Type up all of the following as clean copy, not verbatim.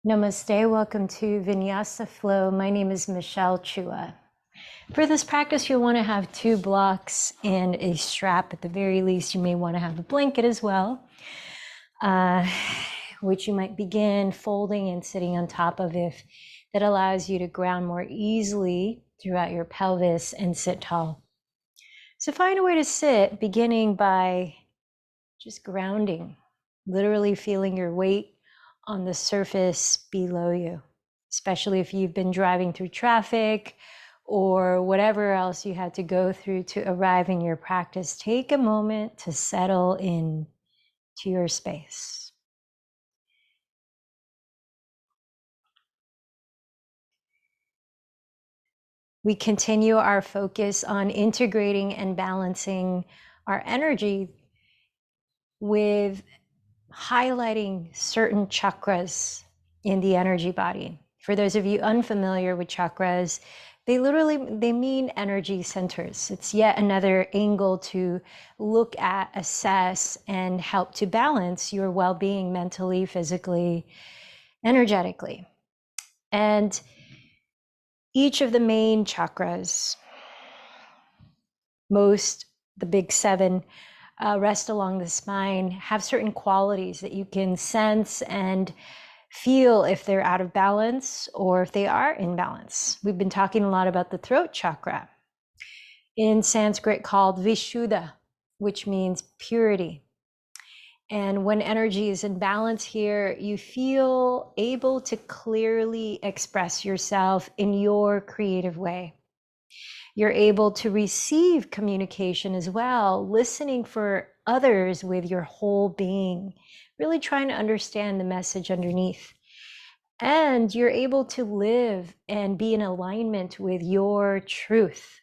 Namaste, welcome to Vinyasa Flow. My name is Michelle Chua. For this practice, you'll want to have 2 blocks and a strap. At the very least, you may want to have a blanket as well, which you might begin folding and sitting on top of if that allows you to ground more easily throughout your pelvis and sit tall. So find a way to sit, beginning by just grounding, literally feeling your weight on the surface below you, especially if you've been driving through traffic or whatever else you had to go through to arrive in your practice. Take a moment to settle in to your space. We continue our focus on integrating and balancing our energy with highlighting certain chakras in the energy body. For those of you unfamiliar with chakras, they mean energy centers. It's yet another angle to look at, assess, and help to balance your well-being mentally, physically, energetically. And each of the main chakras, the big 7, rest along the spine, have certain qualities that you can sense and feel if they're out of balance or if they are in balance. We've been talking a lot about the throat chakra, in Sanskrit called Vishuddha, which means purity. And when energy is in balance here, you feel able to clearly express yourself in your creative way. You're able to receive communication as well, listening for others with your whole being, really trying to understand the message underneath. And you're able to live and be in alignment with your truth.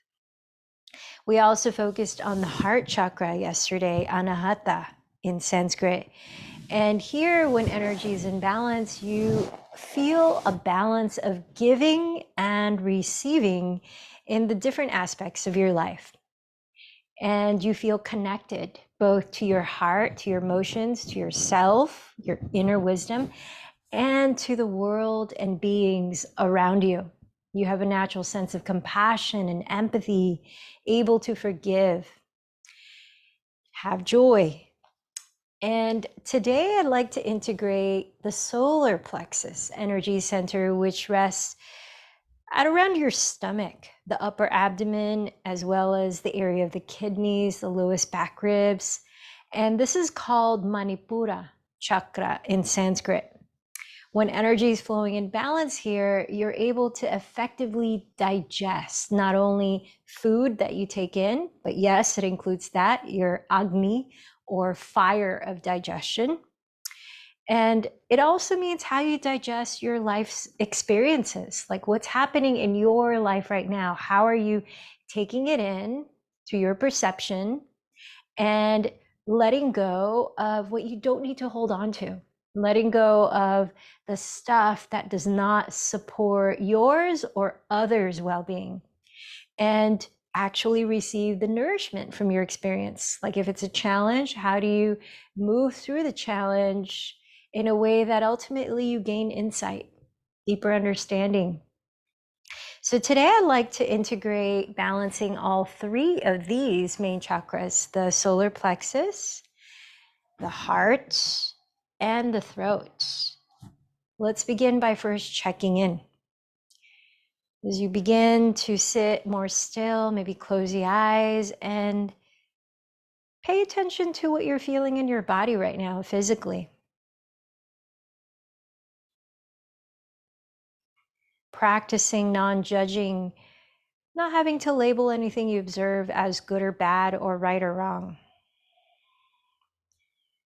We also focused on the heart chakra yesterday, Anahata in Sanskrit. And here, when energy is in balance, you feel a balance of giving and receiving in the different aspects of your life. And you feel connected both to your heart, to your emotions, to yourself, your inner wisdom, and to the world and beings around you. You have a natural sense of compassion and empathy, able to forgive, have joy. And today I'd like to integrate the solar plexus energy center, which rests at around your stomach, the upper abdomen, as well as the area of the kidneys, the lowest back ribs. And this is called Manipura chakra in Sanskrit. When energy is flowing in balance here, you're able to effectively digest not only food that you take in, but yes, it includes that, your Agni, or fire of digestion. And it also means how you digest your life's experiences, like what's happening in your life right now. How are you taking it in to your perception and letting go of what you don't need to hold on to, letting go of the stuff that does not support yours or others' well-being, and actually receive the nourishment from your experience. Like if it's a challenge, how do you move through the challenge in a way that ultimately you gain insight, deeper understanding? So today I'd like to integrate balancing all 3 of these main chakras, the solar plexus, the heart, and the throat. Let's begin by first checking in. As you begin to sit more still, maybe close the eyes and pay attention to what you're feeling in your body right now, physically. Practicing non-judging, not having to label anything you observe as good or bad or right or wrong.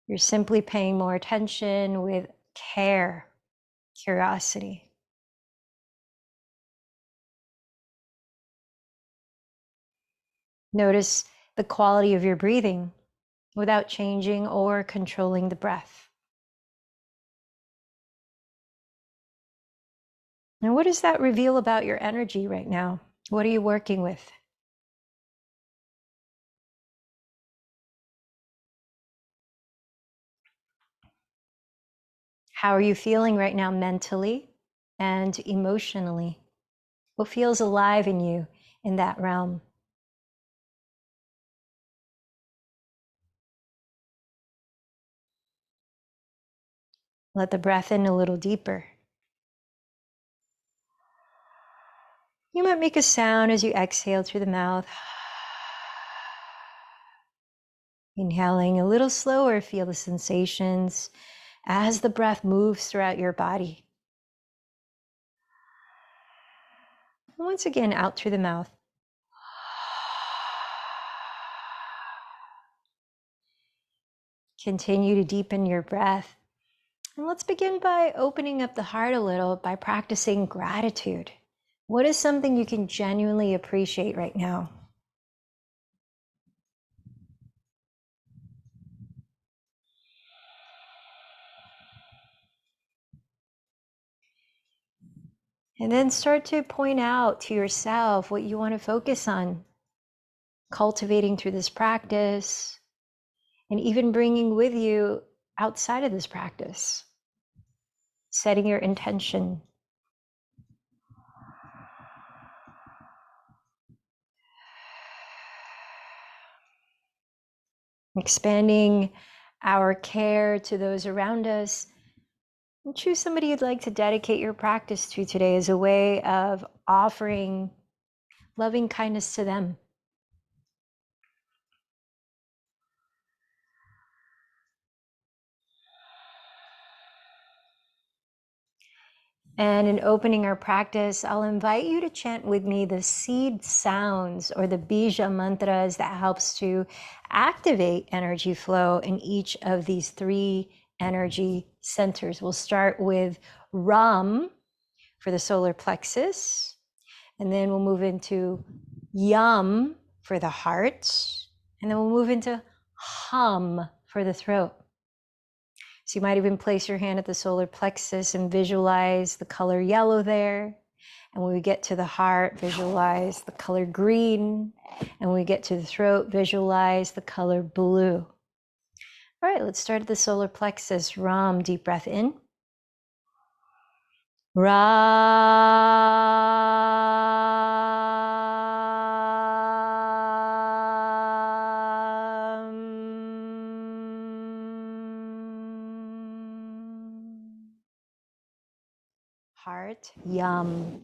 You're simply paying more attention with care, curiosity. Notice the quality of your breathing without changing or controlling the breath. And what does that reveal about your energy right now? What are you working with? How are you feeling right now mentally and emotionally? What feels alive in you in that realm? Let the breath in a little deeper. You might make a sound as you exhale through the mouth. Inhaling a little slower, feel the sensations as the breath moves throughout your body. Once again, out through the mouth. Continue to deepen your breath. And let's begin by opening up the heart a little by practicing gratitude. What is something you can genuinely appreciate right now? And then start to point out to yourself what you want to focus on, cultivating through this practice, and even bringing with you outside of this practice, setting your intention. Expanding our care to those around us. And choose somebody you'd like to dedicate your practice to today as a way of offering loving kindness to them. And in opening our practice, I'll invite you to chant with me the seed sounds or the bija mantras that helps to activate energy flow in each of these three energy centers. We'll start with Ram for the solar plexus, and then we'll move into Yam for the heart, and then we'll move into Hum for the throat. So you might even place your hand at the solar plexus and visualize the color yellow there. And when we get to the heart, visualize the color green. And when we get to the throat, visualize the color blue. All right, let's start at the solar plexus. Ram, deep breath in. Heart, Yam.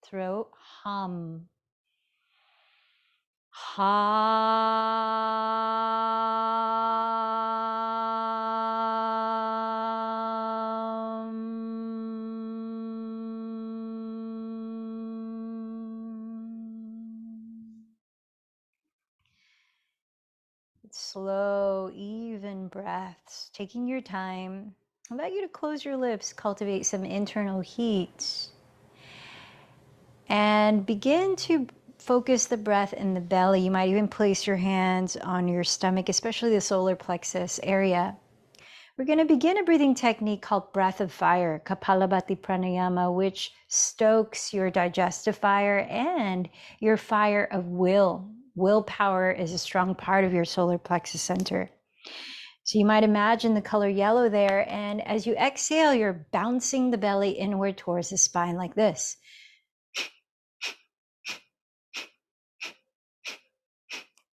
Throat, Hum. Slow, even breaths, taking your time. I invite you to close your lips, cultivate some internal heat, and begin to focus the breath in the belly. You might even place your hands on your stomach, especially the solar plexus area. We're going to begin a breathing technique called breath of fire, Kapalabhati Pranayama, which stokes your digestive fire and your fire of will. Willpower is a strong part of your solar plexus center. So you might imagine the color yellow there, and as you exhale, you're bouncing the belly inward towards the spine like this.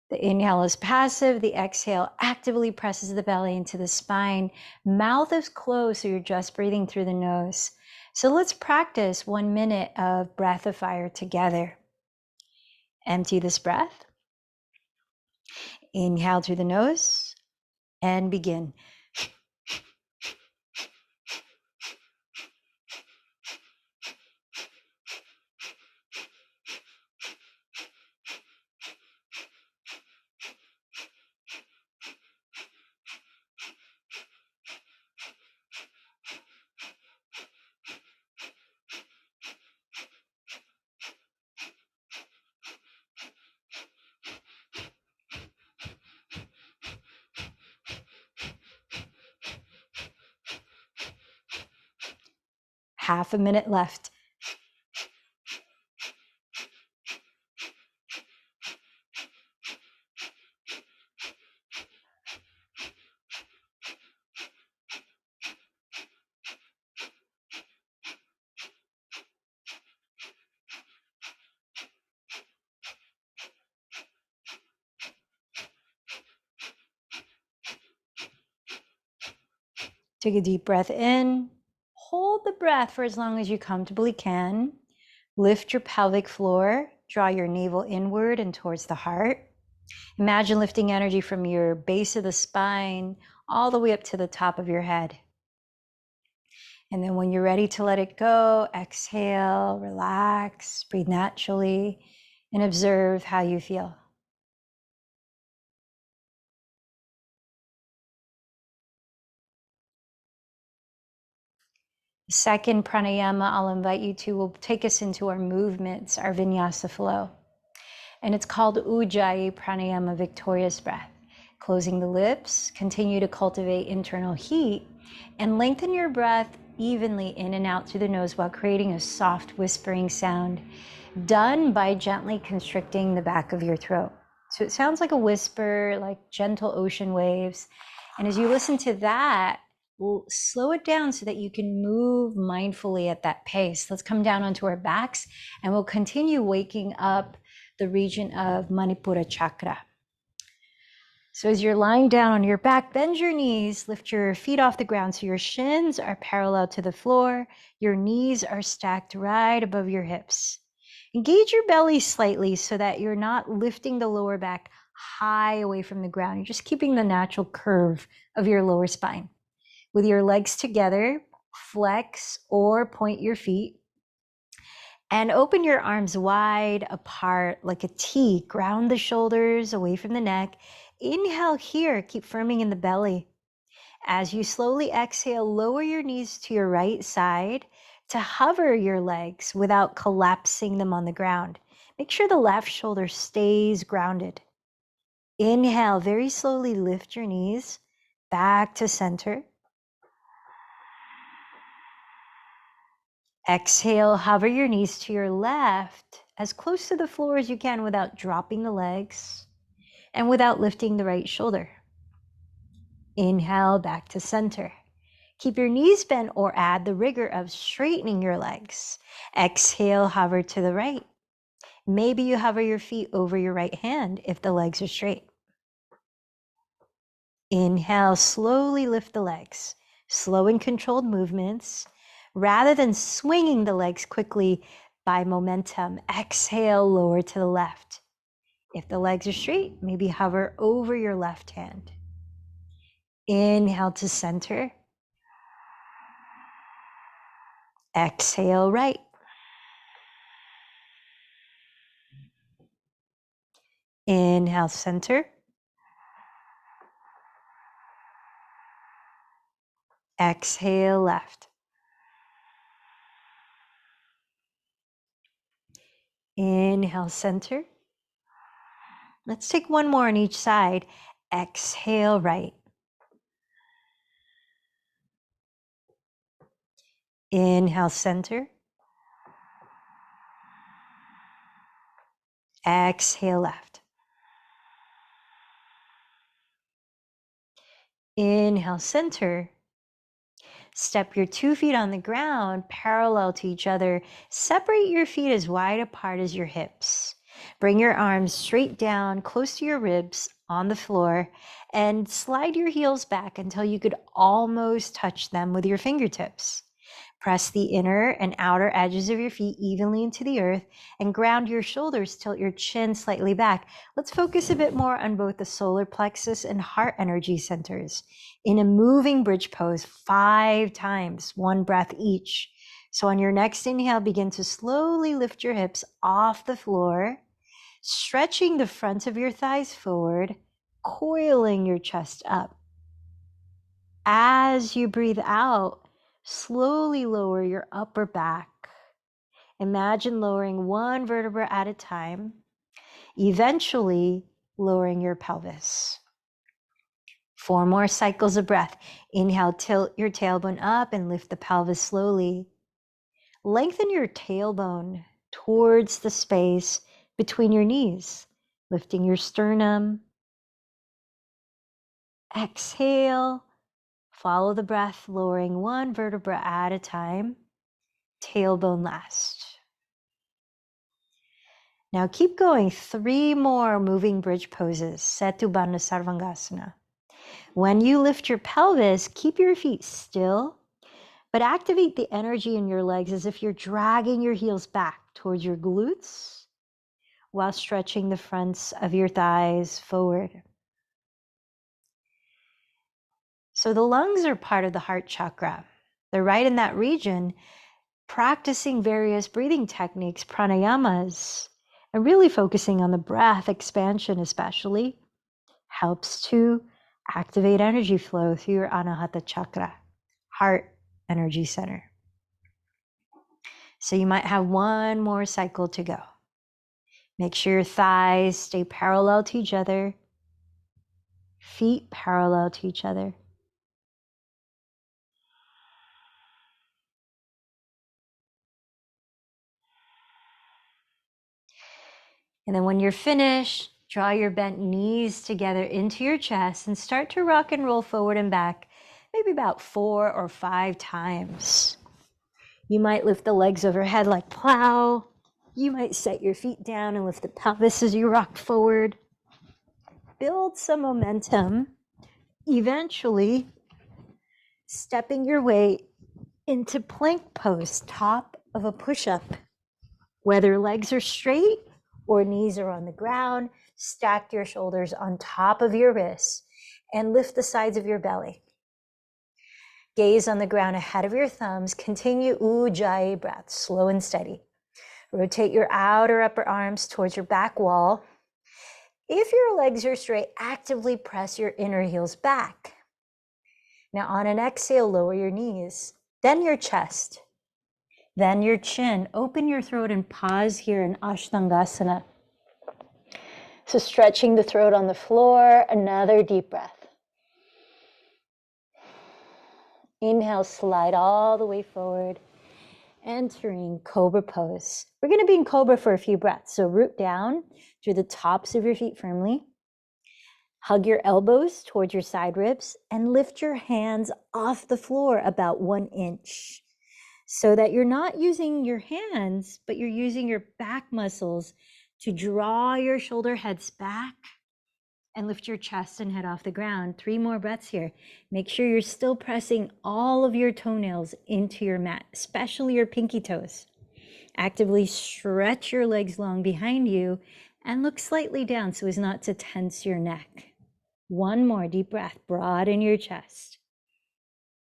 The inhale is passive, the exhale actively presses the belly into the spine. Mouth is closed, so you're just breathing through the nose. So let's practice 1 minute of breath of fire together. Empty this breath. Inhale through the nose and begin. Half a minute left. Take a deep breath in. Hold the breath for as long as you comfortably can. Lift your pelvic floor. Draw your navel inward and towards the heart. Imagine lifting energy from your base of the spine all the way up to the top of your head. And then when you're ready to let it go, exhale, relax, breathe naturally, and observe how you feel. The second pranayama I'll invite you to will take us into our movements, our vinyasa flow. And it's called Ujjayi Pranayama, victorious breath. Closing the lips, continue to cultivate internal heat, and lengthen your breath evenly in and out through the nose while creating a soft whispering sound, done by gently constricting the back of your throat. So it sounds like a whisper, like gentle ocean waves. And as you listen to that, we'll slow it down so that you can move mindfully at that pace. Let's come down onto our backs and we'll continue waking up the region of Manipura chakra. So as you're lying down on your back, bend your knees, lift your feet off the ground so your shins are parallel to the floor. Your knees are stacked right above your hips. Engage your belly slightly so that you're not lifting the lower back high away from the ground. You're just keeping the natural curve of your lower spine. With your legs together, flex or point your feet. And open your arms wide apart like a T. Ground the shoulders away from the neck. Inhale here, keep firming in the belly. As you slowly exhale, lower your knees to your right side to hover your legs without collapsing them on the ground. Make sure the left shoulder stays grounded. Inhale, very slowly lift your knees back to center. Exhale, hover your knees to your left, as close to the floor as you can without dropping the legs and without lifting the right shoulder. Inhale, back to center. Keep your knees bent or add the rigor of straightening your legs. Exhale, hover to the right. Maybe you hover your feet over your right hand if the legs are straight. Inhale, slowly lift the legs. Slow and controlled movements. Rather than swinging the legs quickly by momentum, exhale, lower to the left. If the legs are straight, maybe hover over your left hand. Inhale to center. Exhale, right. Inhale, center. Exhale, left. Inhale, center. Let's take one more on each side. Exhale, right. Inhale, center. Exhale, left. Inhale, center. Step your 2 feet on the ground, parallel to each other. Separate your feet as wide apart as your hips. Bring your arms straight down, close to your ribs on the floor, and slide your heels back until you could almost touch them with your fingertips. Press the inner and outer edges of your feet evenly into the earth and ground your shoulders, tilt your chin slightly back. Let's focus a bit more on both the solar plexus and heart energy centers. In a moving bridge pose 5 times, 1 breath each. So on your next inhale, begin to slowly lift your hips off the floor, stretching the front of your thighs forward, coiling your chest up. As you breathe out, slowly lower your upper back. Imagine lowering 1 vertebra at a time, eventually lowering your pelvis. 4 more cycles of breath. Inhale, tilt your tailbone up and lift the pelvis slowly. Lengthen your tailbone towards the space between your knees, lifting your sternum. Exhale, follow the breath, lowering one vertebra at a time. Tailbone last. Now keep going, 3 more moving bridge poses, Setu Bandha Sarvangasana. When you lift your pelvis, keep your feet still, but activate the energy in your legs as if you're dragging your heels back towards your glutes while stretching the fronts of your thighs forward. So the lungs are part of the heart chakra. They're right in that region. Practicing various breathing techniques, pranayamas, and really focusing on the breath expansion especially, helps to activate energy flow through your Anahata chakra, heart energy center. So you might have one more cycle to go. Make sure your thighs stay parallel to each other, feet parallel to each other. And then when you're finished, draw your bent knees together into your chest and start to rock and roll forward and back, maybe about 4 or 5 times. You might lift the legs overhead like plow. You might set your feet down and lift the pelvis as you rock forward. Build some momentum, eventually stepping your way into plank pose, top of a push-up. Whether legs are straight or knees are on the ground, stack your shoulders on top of your wrists and lift the sides of your belly. Gaze on the ground ahead of your thumbs. Continue Ujjayi breath, slow and steady. Rotate your outer upper arms towards your back wall. If your legs are straight, actively press your inner heels back. Now on an exhale, lower your knees, then your chest, then your chin. Open your throat and pause here in Ashtangasana. So stretching the throat on the floor, another deep breath. Inhale, slide all the way forward, entering Cobra pose. We're going to be in Cobra for a few breaths. So root down through the tops of your feet firmly. Hug your elbows towards your side ribs and lift your hands off the floor about 1 inch so that you're not using your hands, but you're using your back muscles to draw your shoulder heads back and lift your chest and head off the ground. 3 more breaths here. Make sure you're still pressing all of your toenails into your mat, especially your pinky toes. Actively stretch your legs long behind you and look slightly down so as not to tense your neck. 1 more deep breath, broaden your chest.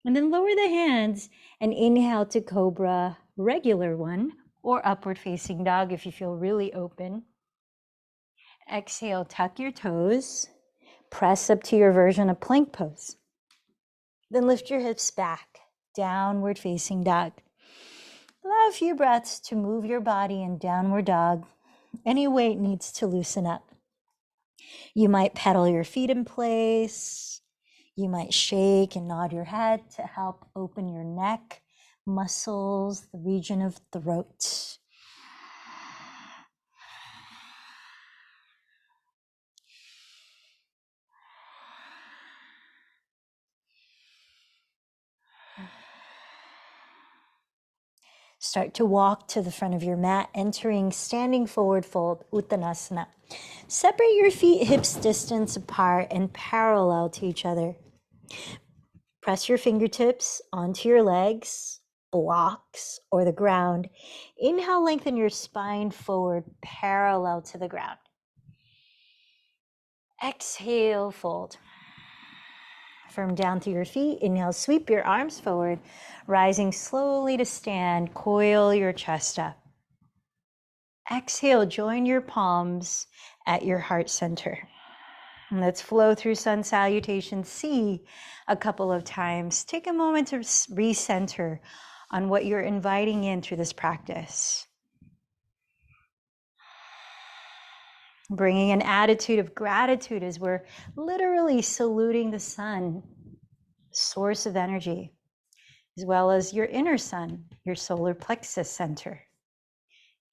And then lower the hands and inhale to Cobra, regular one, or upward facing dog if you feel really open. Exhale, tuck your toes, press up to your version of plank pose. Then lift your hips back, downward facing dog. Allow a few breaths to move your body in downward dog. Any weight needs to loosen up. You might pedal your feet in place. You might shake and nod your head to help open your neck, muscles, the region of throat. Start to walk to the front of your mat, entering standing forward fold, Uttanasana. Separate your feet hips distance apart and parallel to each other. Press your fingertips onto your legs, blocks, or the ground. Inhale, lengthen your spine forward, parallel to the ground. Exhale, fold. Firm down through your feet. Inhale, sweep your arms forward, rising slowly to stand. Coil your chest up. Exhale, join your palms at your heart center. And let's flow through sun salutation C a couple of times. Take a moment to recenter on what you're inviting in through this practice. Bringing an attitude of gratitude as we're literally saluting the sun, source of energy. as well as your inner sun, your solar plexus center.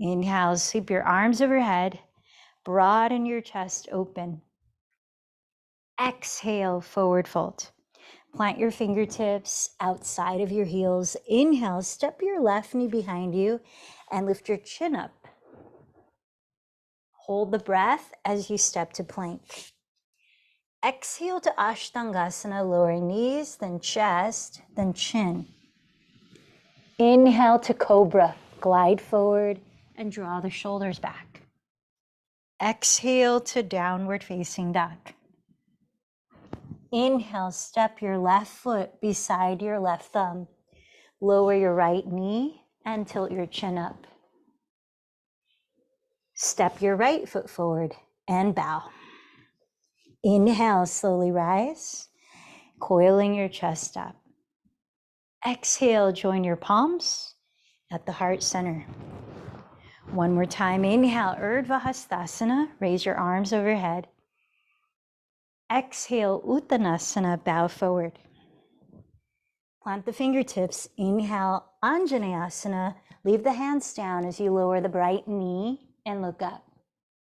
Inhale, sweep your arms overhead, broaden your chest open. Exhale, forward fold. Plant your fingertips outside of your heels. Inhale, step your left knee behind you and lift your chin up. Hold the breath as you step to plank. Exhale to Ashtangasana, lowering knees, then chest, then chin. Inhale to Cobra, glide forward and draw the shoulders back. Exhale to downward facing dog. Inhale, step your left foot beside your left thumb. Lower your right knee and tilt your chin up. Step your right foot forward and bow. Inhale, slowly rise, coiling your chest up. Exhale, join your palms at the heart center. One more time, inhale, Urdhva Hastasana, raise your arms overhead. Exhale, Uttanasana, bow forward. Plant the fingertips, inhale, Anjaneyasana, leave the hands down as you lower the right knee and look up.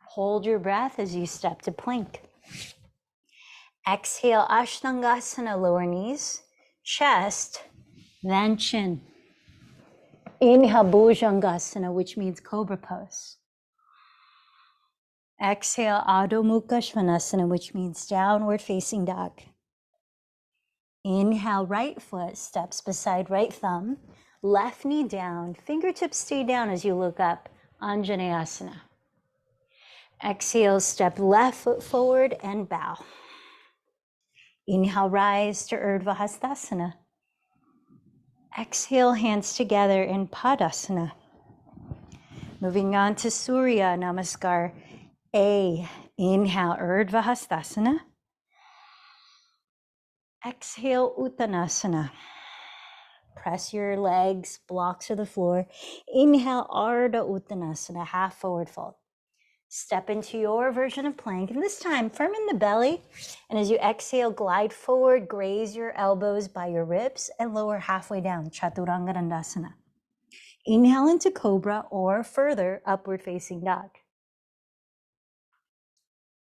Hold your breath as you step to plank. Exhale, Ashtangasana, lower knees, chest, then chin. Inhale, Bhujangasana, which means cobra pose. Exhale, Adho Mukha Svanasana, which means downward facing dog. Inhale, right foot steps beside right thumb, left knee down, fingertips stay down as you look up, Anjaneyasana. Exhale, step left foot forward and bow. Inhale, rise to Urdhva Hastasana. Exhale, hands together in Padasana. Moving on to Surya Namaskar. A, inhale, Urdhva Hastasana. Exhale, Uttanasana. Press your legs, blocks to the floor. Inhale, Ardha Uttanasana, half forward fold. Step into your version of plank, and this time firm in the belly. And as you exhale, glide forward, graze your elbows by your ribs, and lower halfway down, Chaturanga Dandasana. Inhale into Cobra or further, upward facing dog.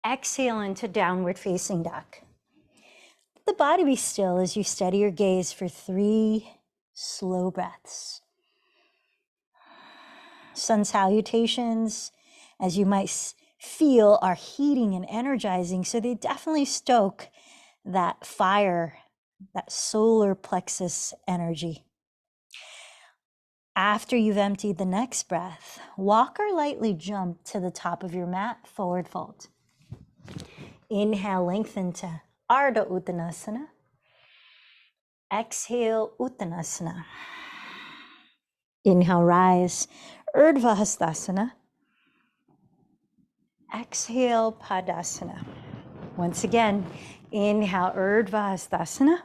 Exhale into downward facing dog. Let the body be still as you steady your gaze for 3 slow breaths. Sun salutations, as you might feel, are heating and energizing, so they definitely stoke that fire, that solar plexus energy. After you've emptied the next breath, walk or lightly jump to the top of your mat, forward fold. Inhale, lengthen to Ardha Uttanasana. Exhale, Uttanasana. Inhale, rise, Urdhva Hastasana. Exhale, Padasana. Once again, inhale, Urdhva Hastasana.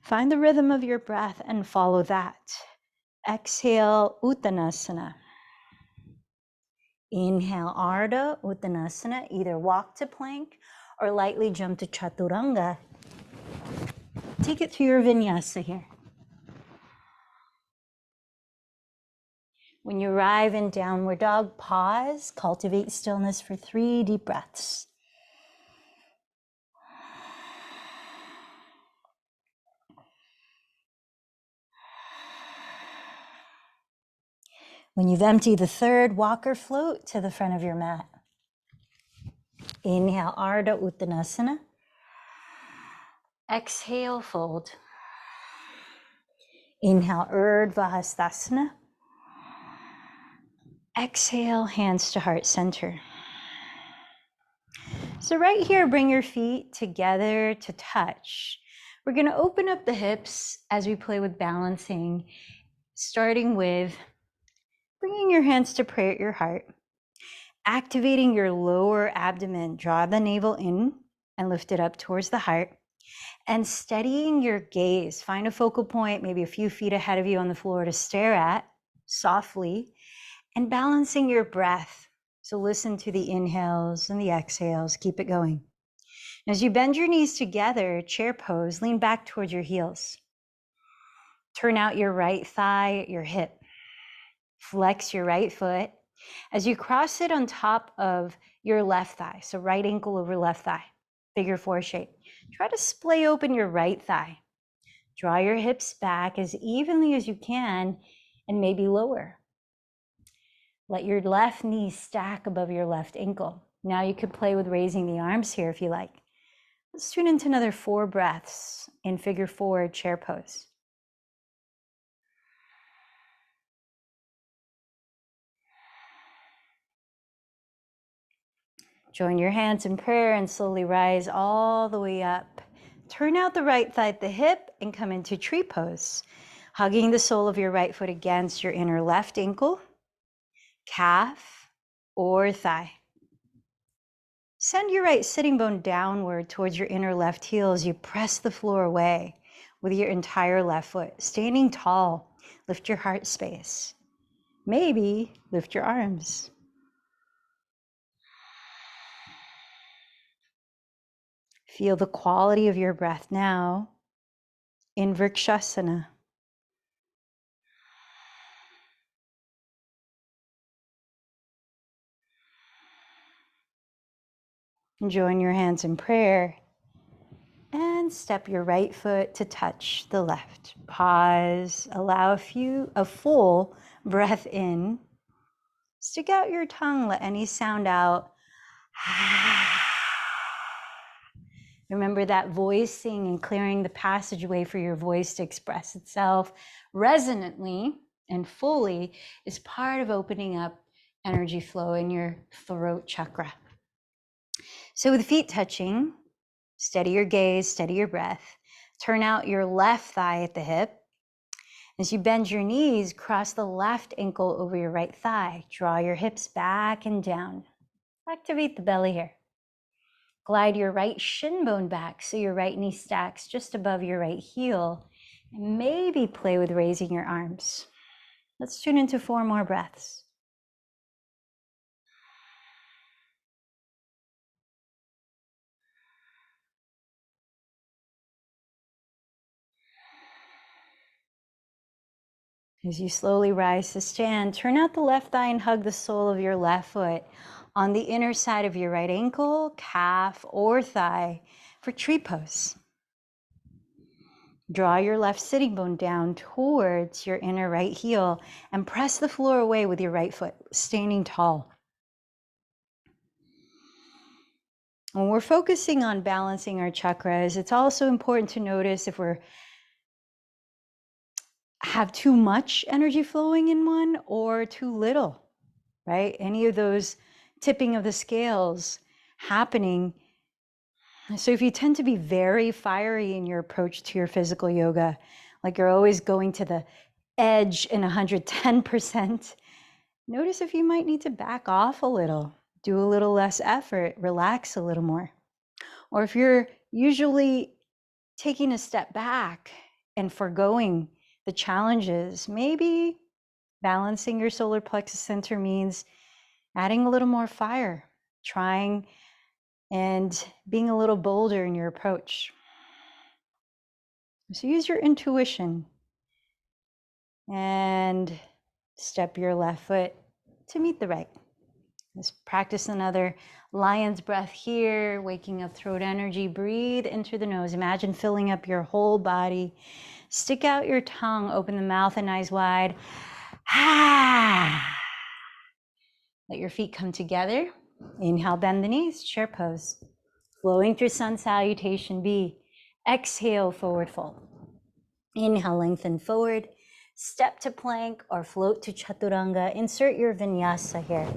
Find the rhythm of your breath and follow that. Exhale, Uttanasana. Inhale, Ardha Uttanasana. Either walk to plank or lightly jump to Chaturanga. Take it through your Vinyasa here. When you arrive in downward dog, pause, cultivate stillness for 3 deep breaths. When you've emptied the third, walk or float to the front of your mat. Inhale, Ardha Uttanasana. Exhale, fold. Inhale, Urdhva Hastasana. Exhale, hands to heart center. So right here, bring your feet together to touch. We're going to open up the hips as we play with balancing, starting with bringing your hands to pray at your heart, activating your lower abdomen. Draw the navel in and lift it up towards the heart, and steadying your gaze. Find a focal point, maybe a few feet ahead of you on the floor to stare at softly, and balancing your breath. So listen to the inhales and the exhales. Keep it going. As you bend your knees together, chair pose, lean back towards your heels. Turn out your right thigh at your hip. Flex your right foot as you cross it on top of your left thigh. So right ankle over left thigh, figure four shape. Try to splay open your right thigh. Draw your hips back as evenly as you can and maybe lower. Let your left knee stack above your left ankle. Now you could play with raising the arms here if you like. Let's tune into another 4 breaths in figure four chair pose. Join your hands in prayer and slowly rise all the way up. Turn out the right thigh at the hip and come into tree pose, hugging the sole of your right foot against your inner left ankle, calf, or thigh. Send your right sitting bone downward towards your inner left heel as you press the floor away with your entire left foot. Standing tall, lift your heart space. Maybe lift your arms. Feel the quality of your breath now in Vrikshasana. Join your hands in prayer and step your right foot to touch the left. Pause, allow a full breath in. Stick out your tongue, let any sound out. Remember that voicing and clearing the passageway for your voice to express itself resonantly and fully is part of opening up energy flow in your throat chakra. So with feet touching, steady your gaze, steady your breath. Turn out your left thigh at the hip. As you bend your knees, cross the left ankle over your right thigh. Draw your hips back and down. Activate the belly here. Glide your right shin bone back so your right knee stacks just above your right heel. And maybe play with raising your arms. Let's tune into 4 more breaths. As you slowly rise to stand, turn out the left thigh and hug the sole of your left foot on the inner side of your right ankle, calf, or thigh for tree pose. Draw your left sitting bone down towards your inner right heel and press the floor away with your right foot, standing tall. When we're focusing on balancing our chakras, it's also important to notice if we have too much energy flowing in one or too little, right? Any of those tipping of the scales happening. So if you tend to be very fiery in your approach to your physical yoga, like you're always going to the edge in 110%, notice if you might need to back off a little, do a little less effort, relax a little more. Or if you're usually taking a step back and foregoing the challenges, maybe balancing your solar plexus center means adding a little more fire, trying and being a little bolder in your approach. So use your intuition and step your left foot to meet the right. Let's practice another lion's breath here, waking up throat energy. Breathe in through the nose. Imagine filling up your whole body. Stick out your tongue, open the mouth and eyes wide. Let your feet come together. Inhale, bend the knees, chair pose. Flowing through sun salutation B. Exhale, forward fold. Inhale, lengthen forward. Step to plank or float to chaturanga. Insert your vinyasa here.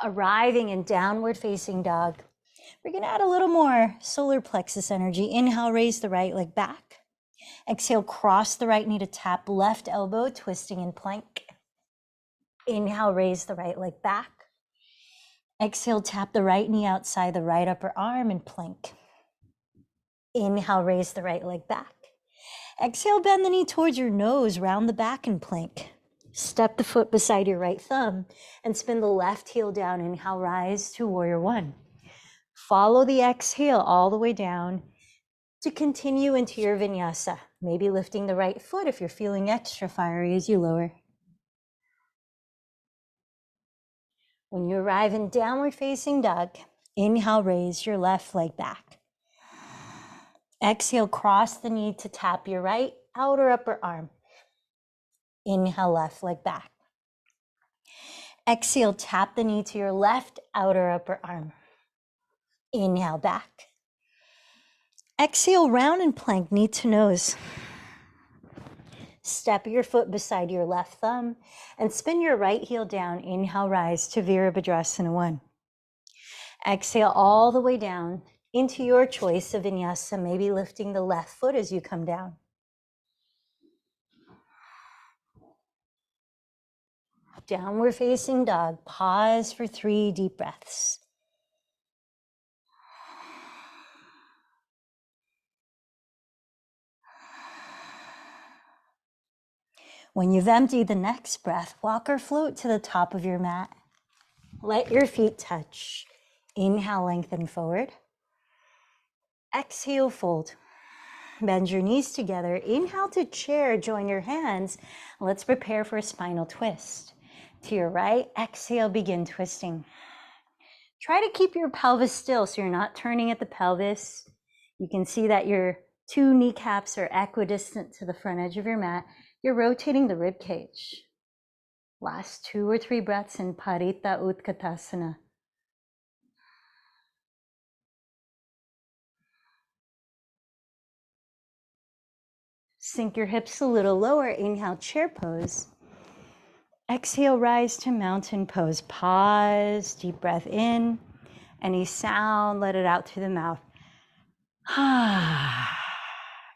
Arriving in downward facing dog. We're gonna add a little more solar plexus energy. Inhale, raise the right leg back. Exhale, cross the right knee to tap left elbow, twisting in plank. Inhale, raise the right leg back. Exhale, tap the right knee outside the right upper arm and plank. Inhale, raise the right leg back. Exhale, bend the knee towards your nose, round the back and plank. Step the foot beside your right thumb and spin the left heel down. Inhale, rise to warrior one. Follow the exhale all the way down to continue into your vinyasa, maybe lifting the right foot if you're feeling extra fiery as you lower. When you arrive in downward facing dog, inhale, raise your left leg back. Exhale, cross the knee to tap your right outer upper arm. Inhale, left leg back. Exhale, tap the knee to your left outer upper arm. Inhale, back. Exhale, round and plank, knee to nose. Step your foot beside your left thumb and spin your right heel down. Inhale, rise to Virabhadrasana 1. Exhale all the way down into your choice of vinyasa, maybe lifting the left foot as you come down. Downward facing dog, pause for 3 deep breaths. When you've emptied the next breath, walk or float to the top of your mat. Let your feet touch. Inhale, lengthen forward. Exhale, fold. Bend your knees together. Inhale to chair, join your hands. Let's prepare for a spinal twist. To your right, exhale, begin twisting. Try to keep your pelvis still so you're not turning at the pelvis. You can see that your 2 kneecaps are equidistant to the front edge of your mat. You're rotating the rib cage. Last 2 or 3 breaths in Parita Utkatasana. Sink your hips a little lower. Inhale, chair pose. Exhale, rise to mountain pose. Pause, deep breath in. Any sound, let it out through the mouth.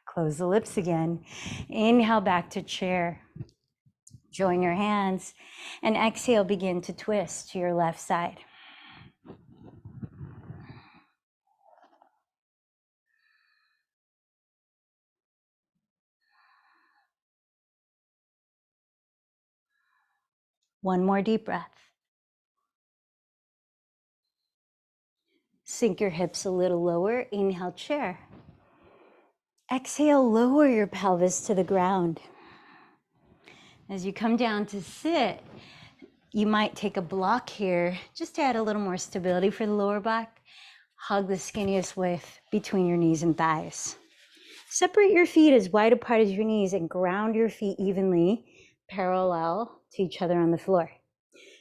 Close the lips again. Inhale, back to chair. Join your hands and exhale, begin to twist to your left side. One more deep breath. Sink your hips a little lower. Inhale, chair. Exhale, lower your pelvis to the ground. As you come down to sit, you might take a block here just to add a little more stability for the lower back. Hug the skinniest width between your knees and thighs. Separate your feet as wide apart as your knees and ground your feet evenly, parallel to each other on the floor.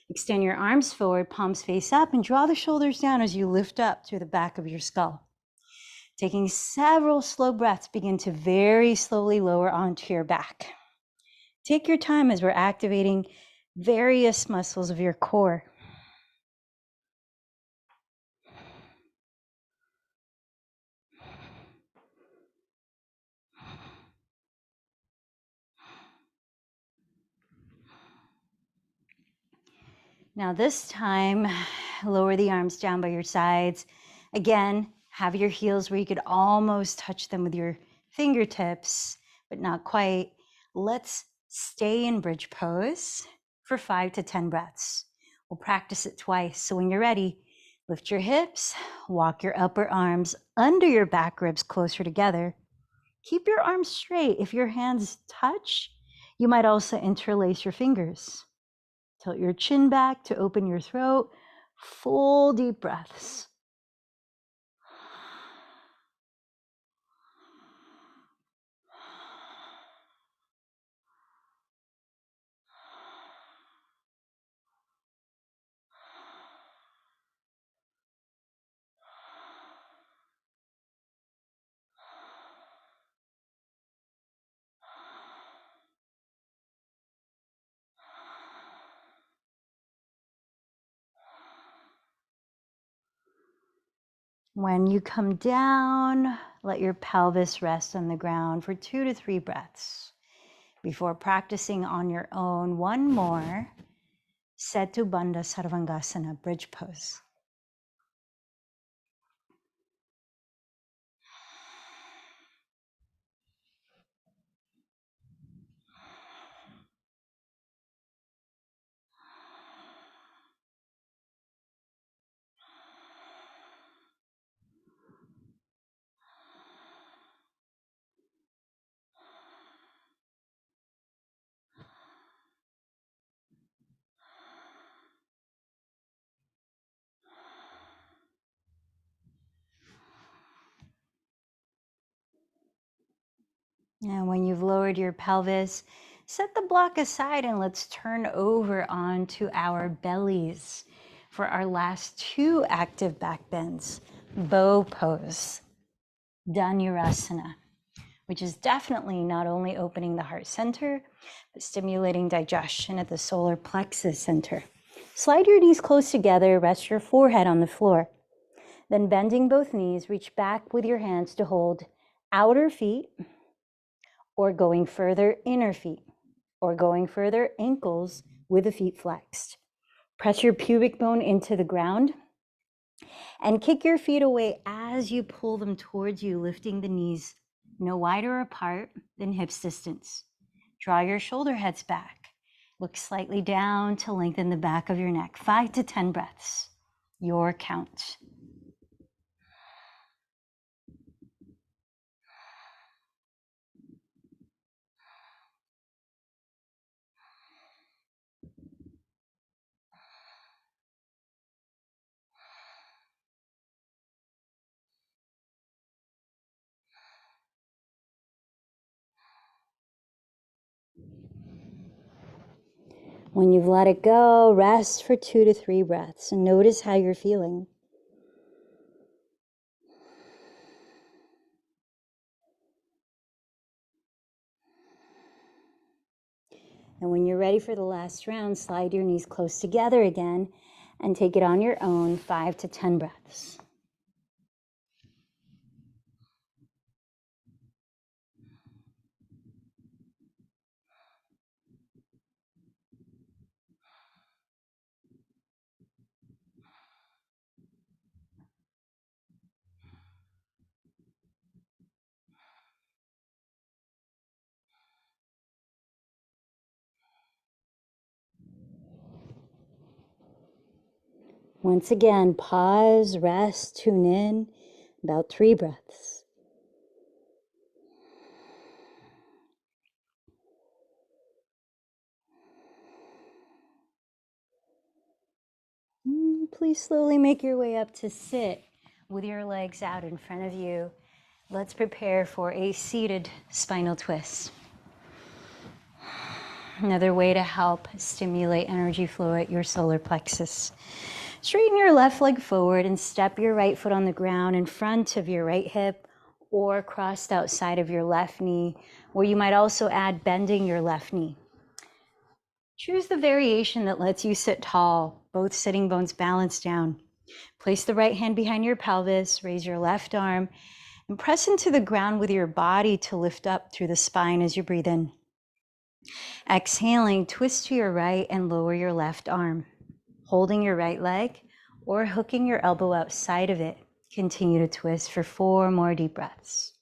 Extend your arms forward, palms face up, and draw the shoulders down as you lift up through the back of your skull. Taking several slow breaths, begin to very slowly lower onto your back. Take your time as we're activating various muscles of your core. Now this time, lower the arms down by your sides. Again, have your heels where you could almost touch them with your fingertips, but not quite. Let's stay in bridge pose for 5 to 10 breaths. We'll practice it twice. So when you're ready, lift your hips, walk your upper arms under your back ribs closer together. Keep your arms straight. If your hands touch, you might also interlace your fingers. Tilt your chin back to open your throat. Full deep breaths. When you come down, let your pelvis rest on the ground for 2 to 3 breaths. Before practicing on your own, one more, Setu Bandha Sarvangasana, bridge pose. And when you've lowered your pelvis, set the block aside and let's turn over onto our bellies for our last two active back bends. Bow pose, Dhanurasana, which is definitely not only opening the heart center, but stimulating digestion at the solar plexus center. Slide your knees close together, rest your forehead on the floor. Then bending both knees, reach back with your hands to hold outer feet, or going further, inner feet, or going further, ankles with the feet flexed. Press your pubic bone into the ground and kick your feet away as you pull them towards you, lifting the knees no wider apart than hips distance. Draw your shoulder heads back. Look slightly down to lengthen the back of your neck. 5 to 10 breaths, your count. When you've let it go, rest for 2 to 3 breaths and notice how you're feeling. And when you're ready for the last round, slide your knees close together again and take it on your own, 5 to 10 breaths. Once again, pause, rest, tune in, about 3 breaths. Please slowly make your way up to sit with your legs out in front of you. Let's prepare for a seated spinal twist. Another way to help stimulate energy flow at your solar plexus. Straighten your left leg forward and step your right foot on the ground in front of your right hip or crossed outside of your left knee, where you might also add bending your left knee. Choose the variation that lets you sit tall, both sitting bones balanced down. Place the right hand behind your pelvis, raise your left arm, and press into the ground with your body to lift up through the spine as you breathe in. Exhaling, twist to your right and lower your left arm. Holding your right leg or hooking your elbow outside of it. Continue to twist for 4 more deep breaths.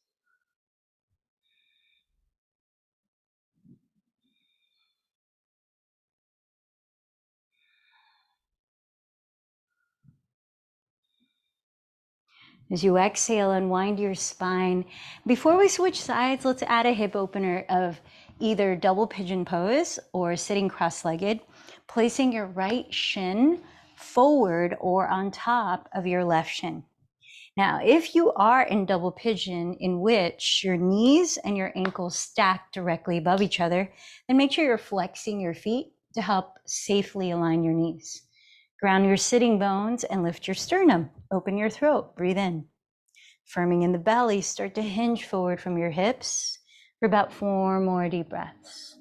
As you exhale, unwind your spine. Before we switch sides, let's add a hip opener of either double pigeon pose or sitting cross-legged, placing your right shin forward or on top of your left shin. Now, if you are in double pigeon, in which your knees and your ankles stack directly above each other, then make sure you're flexing your feet to help safely align your knees. Ground your sitting bones and lift your sternum. Open your throat, breathe in. Firming in the belly, start to hinge forward from your hips for about 4 more deep breaths.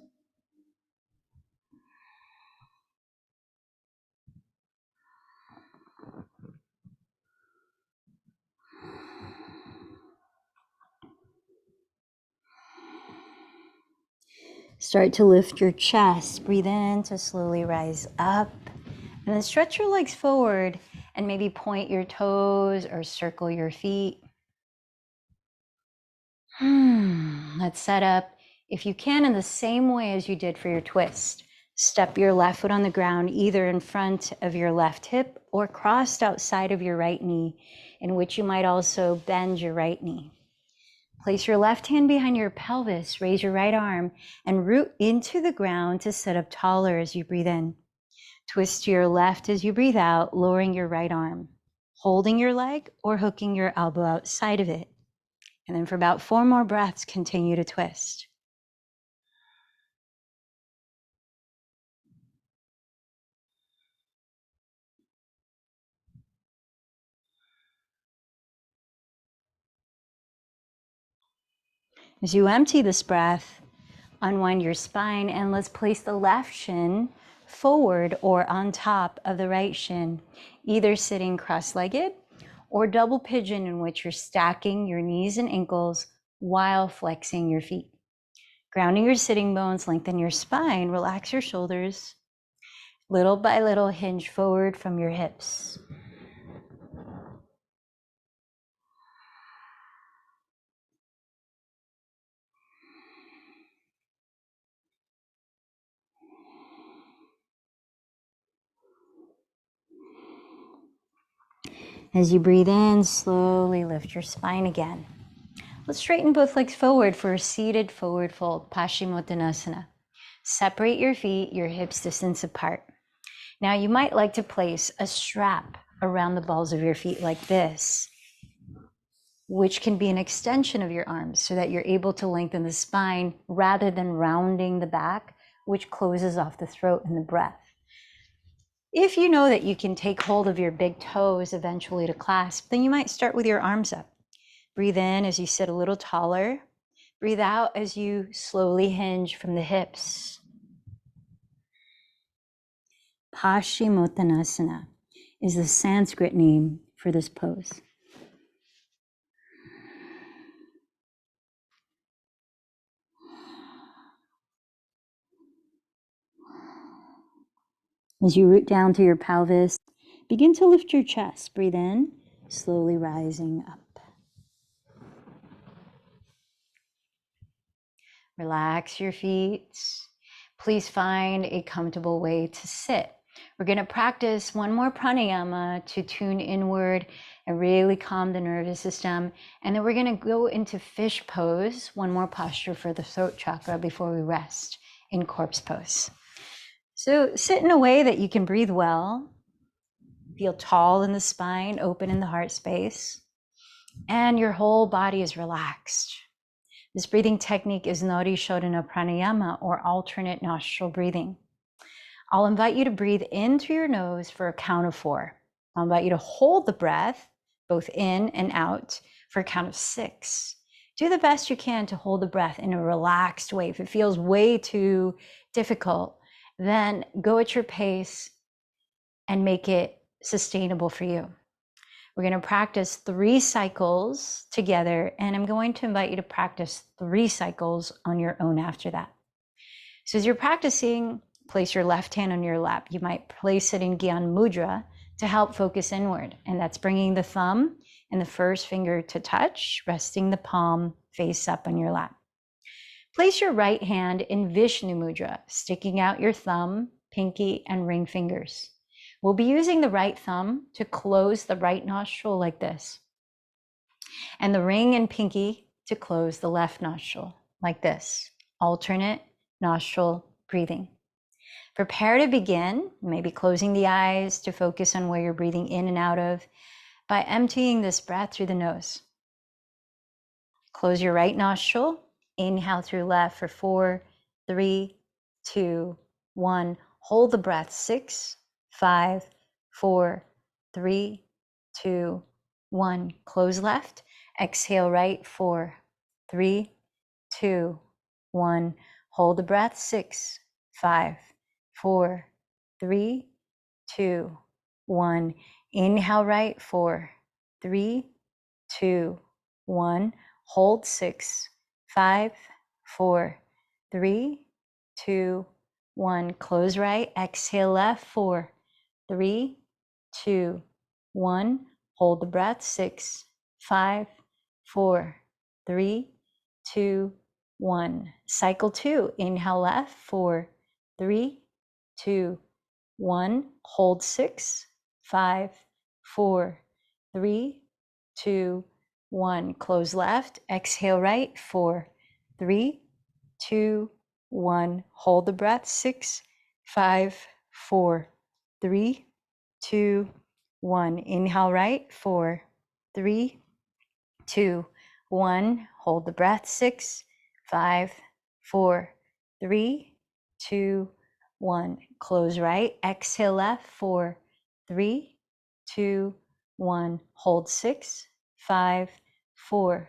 Start to lift your chest. Breathe in to slowly rise up. And then stretch your legs forward and maybe point your toes or circle your feet. Let's set up, if you can, in the same way as you did for your twist. Step your left foot on the ground, either in front of your left hip or crossed outside of your right knee, in which you might also bend your right knee. Place your left hand behind your pelvis, raise your right arm, and root into the ground to sit up taller as you breathe in. Twist to your left as you breathe out, lowering your right arm, holding your leg or hooking your elbow outside of it. And then for about 4 more breaths, continue to twist. As you empty this breath, unwind your spine and let's place the left shin forward or on top of the right shin, either sitting cross-legged or double pigeon, in which you're stacking your knees and ankles while flexing your feet. Grounding your sitting bones, lengthen your spine, relax your shoulders. Little by little, hinge forward from your hips. As you breathe in, slowly lift your spine again. Let's straighten both legs forward for a seated forward fold, Paschimottanasana. Separate your feet, your hips distance apart. Now you might like to place a strap around the balls of your feet like this, which can be an extension of your arms so that you're able to lengthen the spine rather than rounding the back, which closes off the throat and the breath. If you know that you can take hold of your big toes eventually to clasp, then you might start with your arms up. Breathe in as you sit a little taller. Breathe out as you slowly hinge from the hips. Paschimottanasana is the Sanskrit name for this pose. As you root down to your pelvis, begin to lift your chest. Breathe in, slowly rising up. Relax your feet. Please find a comfortable way to sit. We're going to practice one more pranayama to tune inward and really calm the nervous system. And then we're going to go into fish pose, one more posture for the throat chakra before we rest in corpse pose. So sit in a way that you can breathe well, feel tall in the spine, open in the heart space, and your whole body is relaxed. This breathing technique is Nadi Shodhana Pranayama, or alternate nostril breathing. I'll invite you to breathe in through your nose for a count of 4. I'll invite you to hold the breath, both in and out, for a count of 6. Do the best you can to hold the breath in a relaxed way. If it feels way too difficult, then go at your pace and make it sustainable for you. We're going to practice 3 cycles together, and I'm going to invite you to practice 3 cycles on your own after that. So as you're practicing, place your left hand on your lap. You might place it in Gyan Mudra to help focus inward, and that's bringing the thumb and the first finger to touch, resting the palm face up on your lap. Place your right hand in Vishnu Mudra, sticking out your thumb, pinky, and ring fingers. We'll be using the right thumb to close the right nostril like this, and the ring and pinky to close the left nostril like this. Alternate nostril breathing. Prepare to begin, maybe closing the eyes to focus on where you're breathing in and out of by emptying this breath through the nose. Close your right nostril, inhale through left for 4, 3, 2, 1. Hold the breath, 6, 5, 4, 3, 2, 1. Close left, exhale right, 4, 3, 2, 1. Hold the breath, 6, 5, 4, 3, 2, 1. Inhale right, 4, 3, 2, 1. Hold 6, 5, 4, 3, 2, 1. Close right, exhale left, 4, 3, 2, 1. Hold the breath, 6, 5, 4, 3, 2, 1. Cycle 2, inhale left, 4, 3, 2, 1. Hold 6, 5, 4, 3, 2, 1. Close left, exhale right, 4, 3, 2, 1. Hold the breath, 6, 5, 4, 3, 2, 1. Inhale right, 4, 3, 2, 1. Hold the breath. 6, 5, 4, 3, 2, 1. Close right. Exhale left. 4, 3, 2, 1. Hold 6, 5, 4,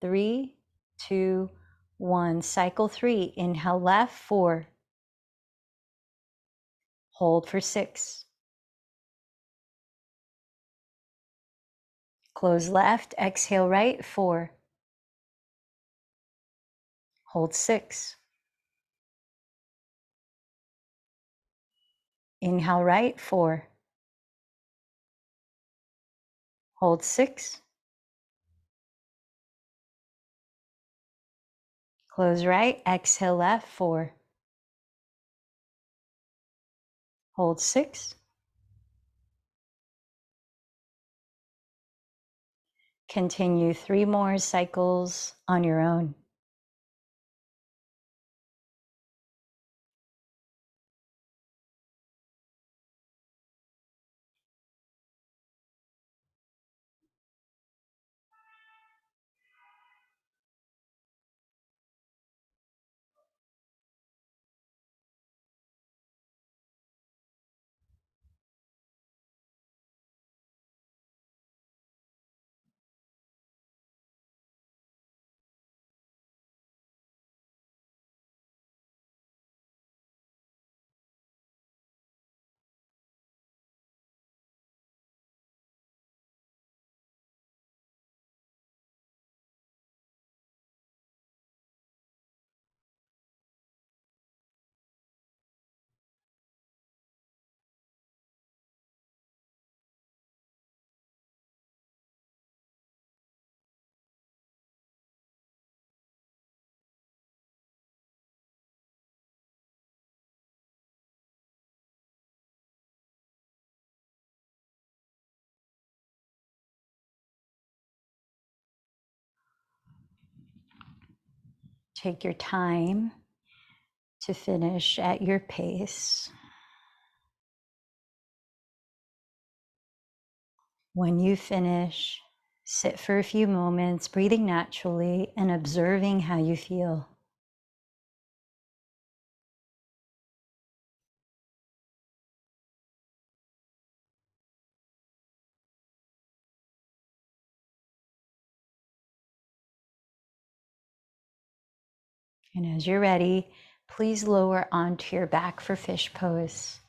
3, 2, 1. Cycle 3. Inhale left. 4. Hold for 6. Close left. Exhale right. 4. Hold 6. Inhale right. 4. Hold 6. Close right. Exhale left. 4. Hold 6. Continue 3 more cycles on your own. Take your time to finish at your pace. When you finish, sit for a few moments, breathing naturally and observing how you feel. And as you're ready, please lower onto your back for fish pose.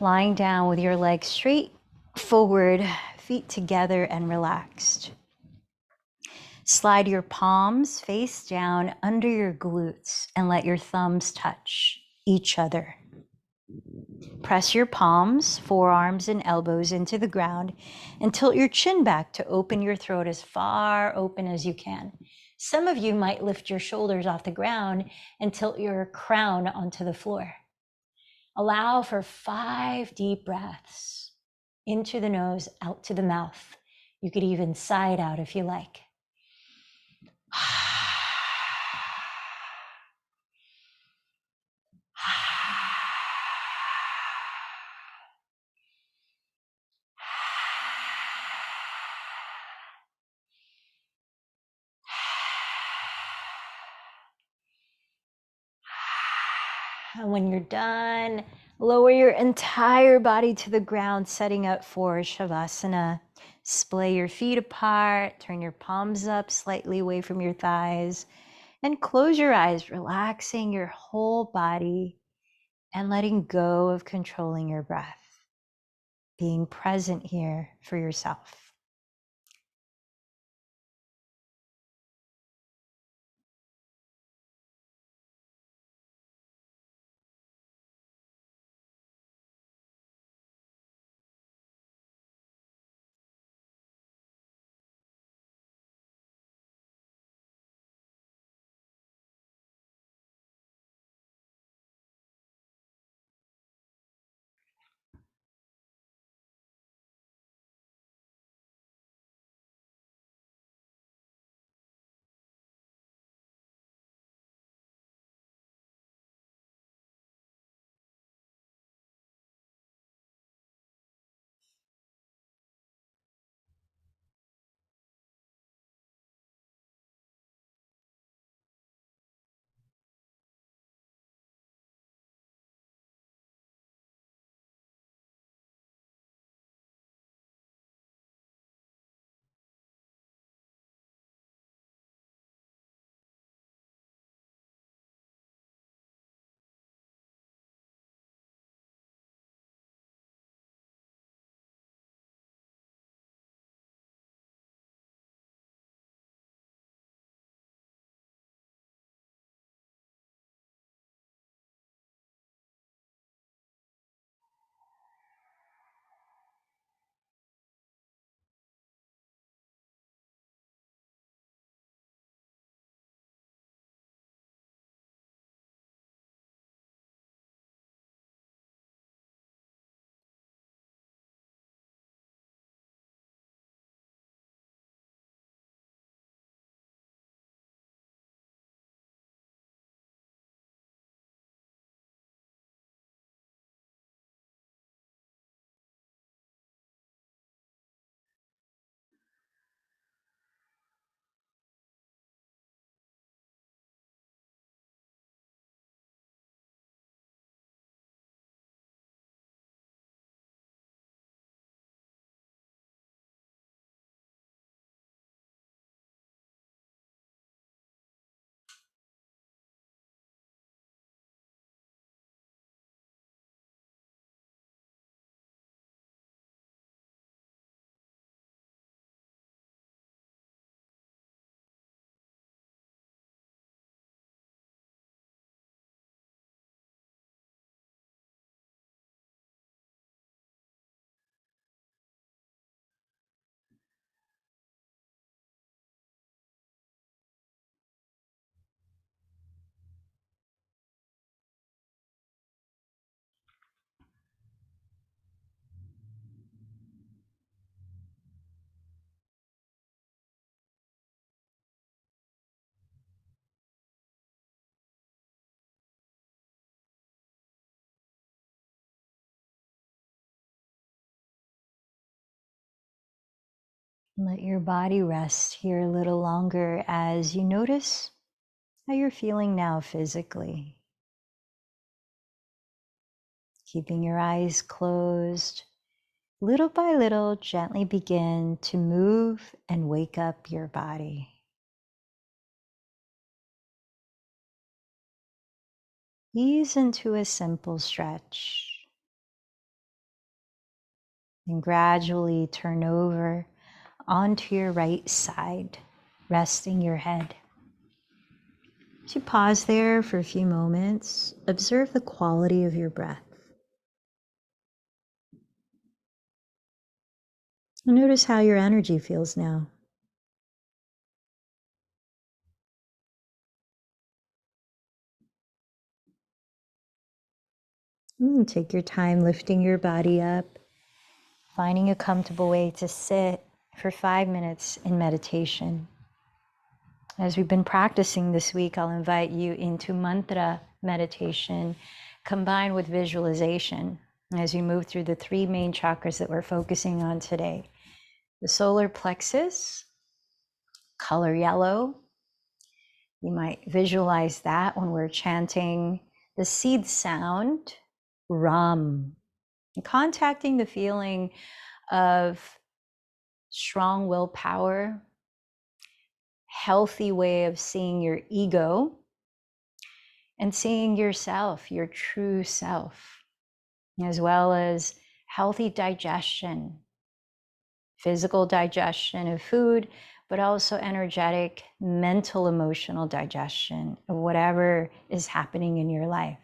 Lying down with your legs straight forward, feet together and relaxed. Slide your palms face down under your glutes and let your thumbs touch each other. Press your palms, forearms, and elbows into the ground and tilt your chin back to open your throat as far open as you can. Some of you might lift your shoulders off the ground and tilt your crown onto the floor. Allow for 5 deep breaths into the nose, out to the mouth. You could even sigh it out if you like. And when you're done, lower your entire body to the ground, setting up for Shavasana. Splay your feet apart, turn your palms up slightly away from your thighs, and close your eyes, relaxing your whole body and letting go of controlling your breath, being present here for yourself. Let your body rest here a little longer as you notice how you're feeling now physically. Keeping your eyes closed, little by little, gently begin to move and wake up your body. Ease into a simple stretch and gradually turn over onto your right side, resting your head. As you pause there for a few moments, observe the quality of your breath. And notice how your energy feels now. Take your time lifting your body up, finding a comfortable way to sit for 5 minutes in meditation. As we've been practicing this week, I'll invite you into mantra meditation combined with visualization as we move through the 3 main chakras that we're focusing on today. The solar plexus, color yellow. You might visualize that when we're chanting the seed sound, Ram, and contacting the feeling of strong willpower, healthy way of seeing your ego, and seeing yourself, your true self, as well as healthy digestion, physical digestion of food, but also energetic, mental, emotional digestion of whatever is happening in your life.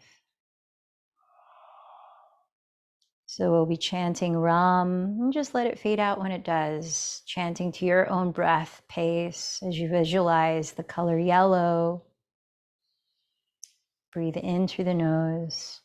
So we'll be chanting Ram, and just let it fade out when it does, chanting to your own breath pace as you visualize the color yellow. Breathe in through the nose.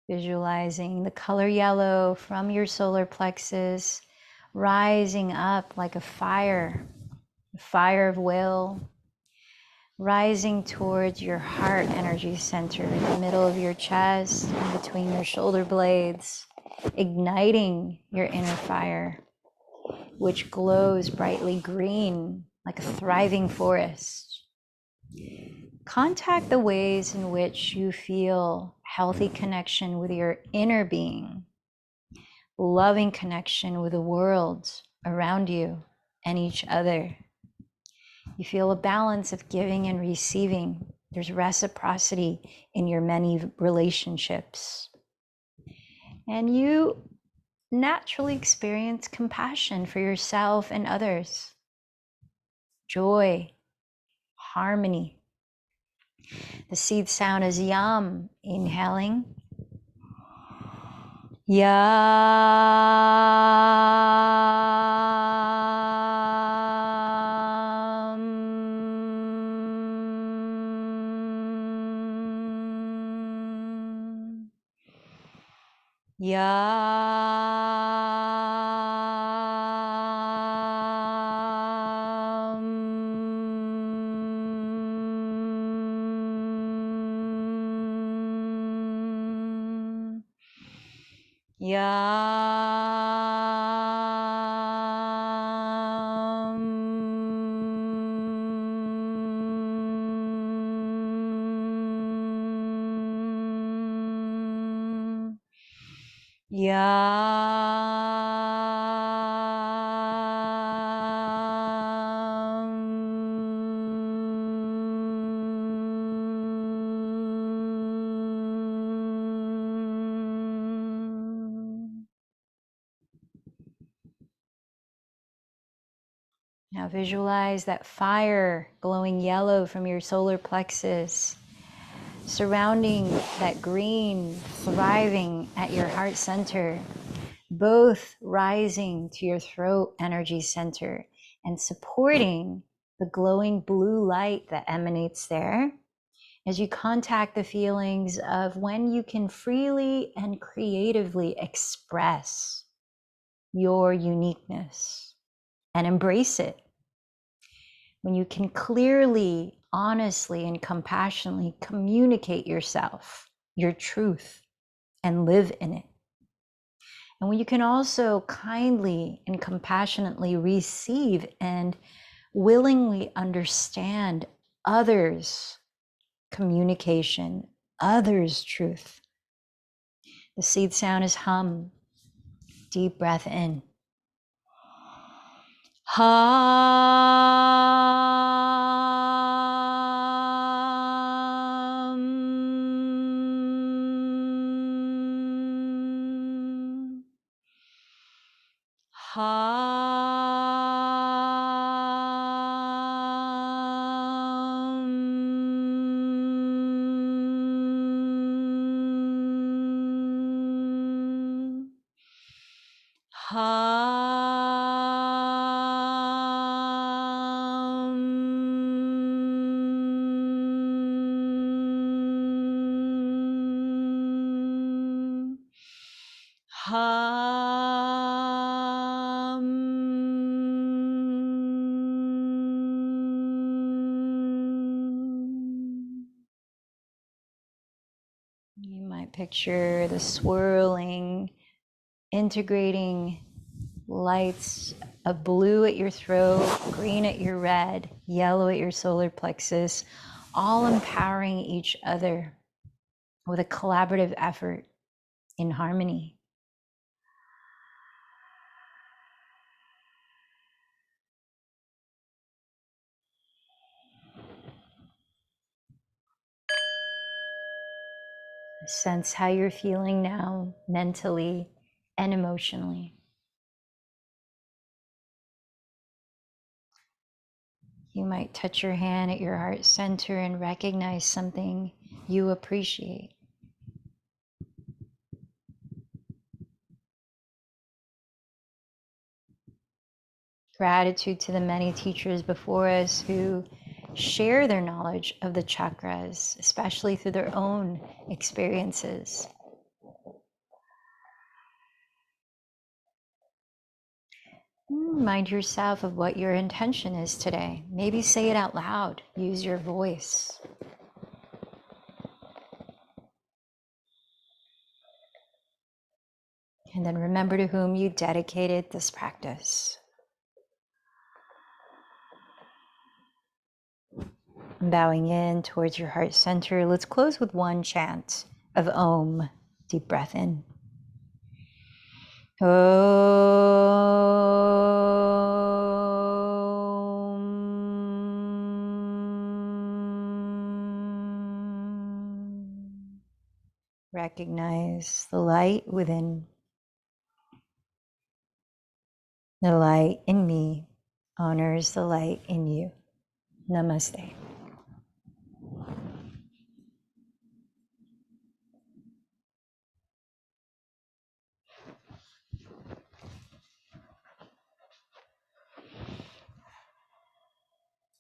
Visualizing the color yellow from your solar plexus rising up like a fire of will, rising towards your heart energy center in the middle of your chest and between your shoulder blades, igniting your inner fire, which glows brightly green like a thriving forest. Contact the ways in which you feel healthy connection with your inner being, loving connection with the world around you and each other. You feel a balance of giving and receiving. There's reciprocity in your many relationships. And you naturally experience compassion for yourself and others, joy, harmony. The seed sound is yam, inhaling. Yam. Yam. Yam. Now visualize that fire glowing yellow from your solar plexus, surrounding that green, thriving at your heart center, both rising to your throat energy center and supporting the glowing blue light that emanates there as you contact the feelings of when you can freely and creatively express your uniqueness and embrace it. When you can clearly, honestly, and compassionately communicate yourself, your truth, and live in it. And when you can also kindly and compassionately receive and willingly understand others' communication, others' truth. The seed sound is hum. Deep breath in. Hum. Hum. Hum. Hum. You might picture the swirling, integrating lights of blue at your throat, green at your red, yellow at your solar plexus, all empowering each other with a collaborative effort in harmony. Sense how you're feeling now, mentally and emotionally. You might touch your hand at your heart center and recognize something you appreciate. Gratitude to the many teachers before us who share their knowledge of the chakras, especially through their own experiences. Remind yourself of what your intention is today. Maybe say it out loud. Use your voice. And then remember to whom you dedicated this practice. Bowing in towards your heart center, let's close with one chant of Om. Deep breath in. Om. Recognize the light within. The light in me honors the light in you. Namaste.